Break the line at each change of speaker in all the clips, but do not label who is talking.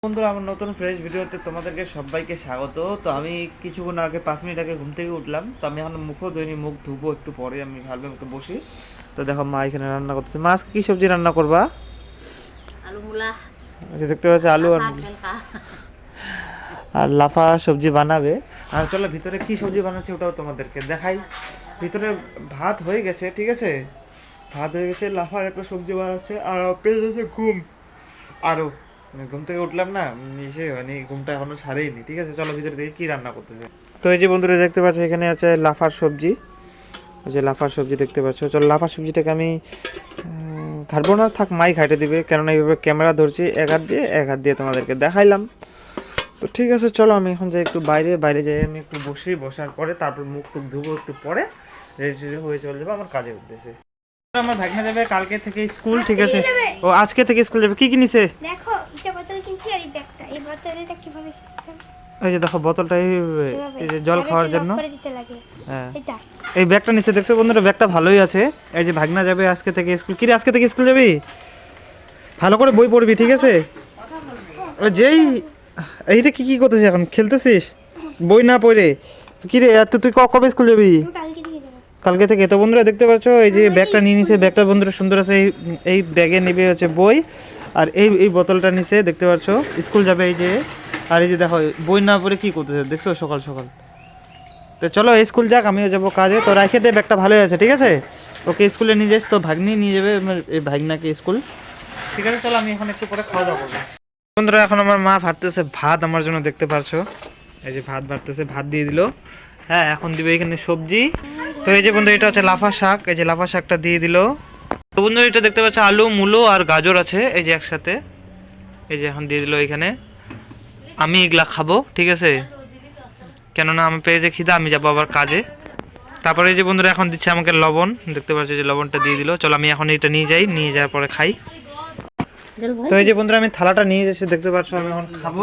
বন্ধুরা, আমার নতুন ফ্রেশ ভিডিওতে তোমাদেরকে সবাইকে স্বাগত। তো আমি কিছুক্ষণ আগে 5 মিনিট আগে ঘুম থেকে উঠলাম। তো আমি এখন মুখও ধুইনি, মুখ ধুবো একটু পরে। আমি ভাবলাম একটু বসি। তো দেখো মা এখানে রান্না করতেছে। মা আজকে কি সবজি রান্না করবা?
আলু মূলা।
আচ্ছা, দেখতে পাচ্ছি আলু আর লাফা সবজি বানাবে। আর চলো ভিতরে কি সবজি বানাচ্ছে ওটাও তোমাদেরকে দেখাই। ভিতরে ভাত হয়ে গেছে, ঠিক আছে, ভাত হয়ে গেছে, লাফার একটা সবজি বানাচ্ছে। আর পেয়ে ঘুম আরও ঘুম থেকে উঠলাম না, এসে মানে ঘুমটা এখনো ছাড়েইনি। ঠিক আছে, চলো ভিতরে দেখি কি রান্না করতেছে। তো এই যে বন্ধুরা দেখতে পাচ্ছ, এখানে আছে লাফার সবজি। ওই যে লাফার সবজি দেখতে পাচ্ছ। চলো লাফার সবজিটাকে আমি ঘাটবো না, থাক মাই ঘাটে দিবে, কেননা এইভাবে ক্যামেরা ধরছি এক হাত দিয়ে তোমাদেরকে দেখাইলাম। তো ঠিক আছে, চলো আমি এখন যাই একটু বাইরে যাই। আমি একটু বসার পরে তারপর মুখ টুক ধুবো, একটু পরে রেডি হয়ে চলে যাবো আমার কাজের উদ্দেশ্যে। আমার ভাগনা যাবে কালকে থেকে স্কুল, ঠিক আছে। ও আজকে থেকে স্কুল যাবে। কি কিনেছে দেখো?
এটা বোতল কিনছি আর এই ব্যাগটা। এই বোতলটা কিভাবে সিস্টেম?
এই যে দেখো বোতলটা, এই যে জল খাওয়ার জন্য। হ্যাঁ, এই ব্যাগটা নিচে দেখছো বন্ধুরা, ব্যাগটা ভালোই আছে। এই যে ভাগনা যাবে আজকে থেকে স্কুল। কি রে, আজকে থেকে স্কুল যাবি? ভালো করে বই পড়বি, ঠিক আছে। যেই এইটা কি করতেছিস এখন? খেলতেছিস বই না পড়ে? কি রে, তুই কবে স্কুল যাবি? কালকে থেকে। তো বন্ধুরা দেখতে পাচ্ছ, এই যে ব্যাগটা নিয়ে নিছে। ব্যাগটা বন্ধুরা সুন্দর আছে। এই ব্যাগে নেবে হচ্ছে বই, আর এই বোতলটা নিচে দেখতে পাচ্ছ। স্কুল যাবে এই যে। আর এই যে দেখো বই না পড়ে কি করতেছে দেখছো সকাল সকাল। তো চলো স্কুল যাক, আমিও যাবো কাজে। তো রাখে দে, ব্যাগটা ভালোই আছে, ঠিক আছে। ওকে স্কুলে নিয়ে যাস, তো ভাগ্নি নিয়ে যাবে এই ভাগনাকে স্কুল। ঠিক আছে, চলো আমি এখন একটু পরে খাওয়া দাওয়া করবো। বন্ধুরা এখন আমার মা ভাততেছে ভাত আমার জন্য, দেখতে পাচ্ছ। এই যে ভাত ভাততেছে, ভাত দিয়ে দিল। হ্যাঁ, এখন দিবে এখানে সবজি। তো এই যে বন্ধু, এটা হচ্ছে লাফা শাক। এই যে লাফা শাকটা দিয়ে দিল। তো বন্ধু এটা দেখতে পাচ্ছ আলু, মূলো আর গাজর আছে এই যে একসাথে। এই যে এখন দিয়ে দিল এখানে। আমি এগুলা খাবো, ঠিক আছে, কেননা আমি পেয়ে যে খিদা, আমি যাবো আবার কাজে। তারপরে এই যে বন্ধুরা এখন দিচ্ছে আমাকে লবণ, দেখতে পাচ্ছ যে লবণটা দিয়ে দিল। চলো আমি এখন এটা নিয়ে যাই, নিয়ে যাওয়ার পরে খাই। তো এই যে বন্ধুরা আমি থালাটা নিয়ে এসে দেখতে পাচ্ছ, আমি এখন খাবো।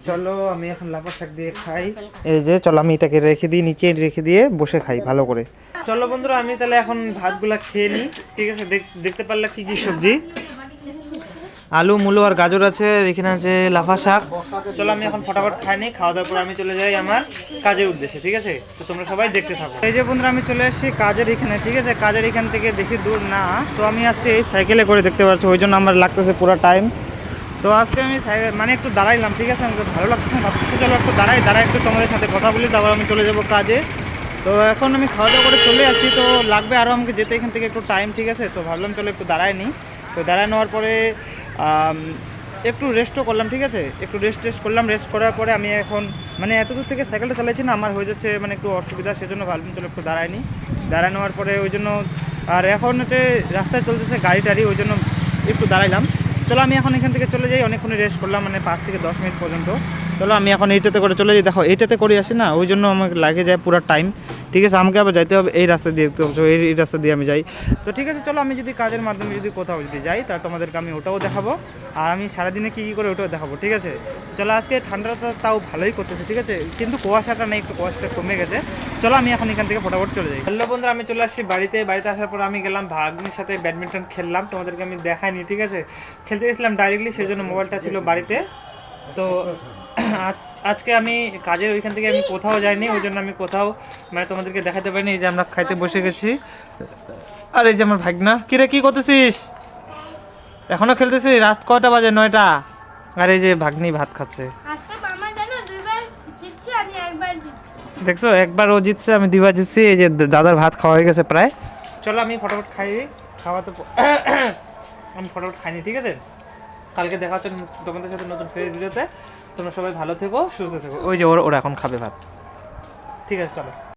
চলো আমি এখন লাফা শাক দিয়ে খাই। এই যে চলো আমি এটাকে রেখে দিই, নিচে রেখে দিয়ে বসে খাই ভালো করে। চলো বন্ধুরা আমি তাহলে এখন ভাতগুলা খেয়ে নিই, ঠিক আছে। দেখতে পারলে কি কি সবজি, আলু, মূলো আর গাজর আছে, এখানে আছে লাফা শাক। চলো আমি এখন ফটাফট খাই নিই, খাওয়া দাওয়ার পর আমি চলে যাই আমার কাজের উদ্দেশ্যে, ঠিক আছে। তো তোমরা সবাই দেখতে থাকো। এই যে বন্ধুরা আমি চলে আসছি কাজের এখানে, ঠিক আছে। কাজের এখান থেকে বেশি দূর না। তো আমি আসছি এই সাইকেলে করে, দেখতে পাচ্ছ, ওই জন্য আমার লাগতেছে পুরো টাইম। তো আজকে আমি মানে একটু দাঁড়াইলাম, ঠিক আছে। আমাকে ভালো লাগছে না, ভাবছি চলো একটু দাঁড়াই একটু তোমাদের সাথে কথা বলি, তারপর আমি চলে যাবো কাজে। তো এখন আমি খাওয়া দাওয়া করে চলে আসছি। তো লাগবে আরও আমাকে যেতে এখান থেকে একটু টাইম, ঠিক আছে। তো ভাবলাম চলো একটু দাঁড়াই নিই। তো দাঁড়ায় নেওয়ার পরে একটু রেস্টও করলাম, ঠিক আছে। একটু রেস্ট করলাম। রেস্ট করার পরে আমি এখন মানে এত দূর থেকে সাইকেলটা চালাইছি না, আমার হয়ে যাচ্ছে মানে একটু অসুবিধা, সেজন্য ভাবলাম চলো একটু দাঁড়াই নিই। দাঁড়ায় নেওয়ার পরে ওই জন্য, আর এখন হচ্ছে রাস্তায় চলতেছে গাড়ি টাড়ি, ওই জন্য একটু দাঁড়াইলাম। চলো আমি এখন এখান থেকে চলে যাই। অনেকক্ষণ রেস্ট করলাম, মানে 5 থেকে 10 মিনিট পর্যন্ত। চলো আমি এখন এইটাতে করে চলে যাই। দেখো এইটাতে করে আসি না, ওই জন্য আমাকে লাগে যায় পুরো টাইম, ঠিক আছে। আমাকে আবার যাইতে হবে এই রাস্তা দিয়ে, দেখতে পাচ্ছ এই রাস্তা দিয়ে আমি যাই। তো ঠিক আছে, চলো আমি যদি কাজের মাধ্যমে যদি কোথাও যদি যাই, তাহলে তোমাদেরকে আমি ওটাও দেখাবো। আর আমি সারাদিনে কী করে ওটাও দেখাবো, ঠিক আছে। চলো আজকে ঠান্ডাটা তাও ভালোই করতেছে, ঠিক আছে, কিন্তু কুয়াশাটা নেই, একটু কুয়াশাটা কমে গেছে। চলো আমি এখন এখান থেকে ফটাফট চলে যাই। হ্যালো বন্ধুরা, আমি চলে আসছি বাড়িতে আসার পর আমি গেলাম ভাগ্নির সাথে ব্যাডমিন্টন খেললাম। তোমাদেরকে আমি দেখাইনি, ঠিক আছে। খেলতে গেছিলাম ডাইরেক্টলি, সেই জন্য মোবাইলটা ছিল বাড়িতে। তো আজকে আমি কাজের ওইখান থেকে আমি কোথাও যাইনি, ওই জন্য আমি কোথাও মানে তোমাদেরকে দেখাতে পারিনি। এই যে আমরা খাইতে বসে গেছি, আর এই যে আমার ভাগনা। কিরে কি করতেছিস? এখনো খেলতেছিস? রাত কয়টা বাজে? 9টা। আর এই যে ভাগ্নি ভাত খাচ্ছে। দেখছো, একবার ও জিতছে, আমি 2বার জিতছি। এই যে দাদার ভাত খাওয়া হয়ে গেছে প্রায়। চলো আমি ফটাফট খাই, খাওয়া তো আমি ফটাফট খাইনি, ঠিক আছে। কালকে দেখা হচ্ছে তোমাদের সাথে নতুন ফ্রেশ ভিডিওতে। তোমরা সবাই ভালো থেকো, সুস্থ থেকো। ওই যে ওরা এখন খাবে ভাত, ঠিক আছে। চলো।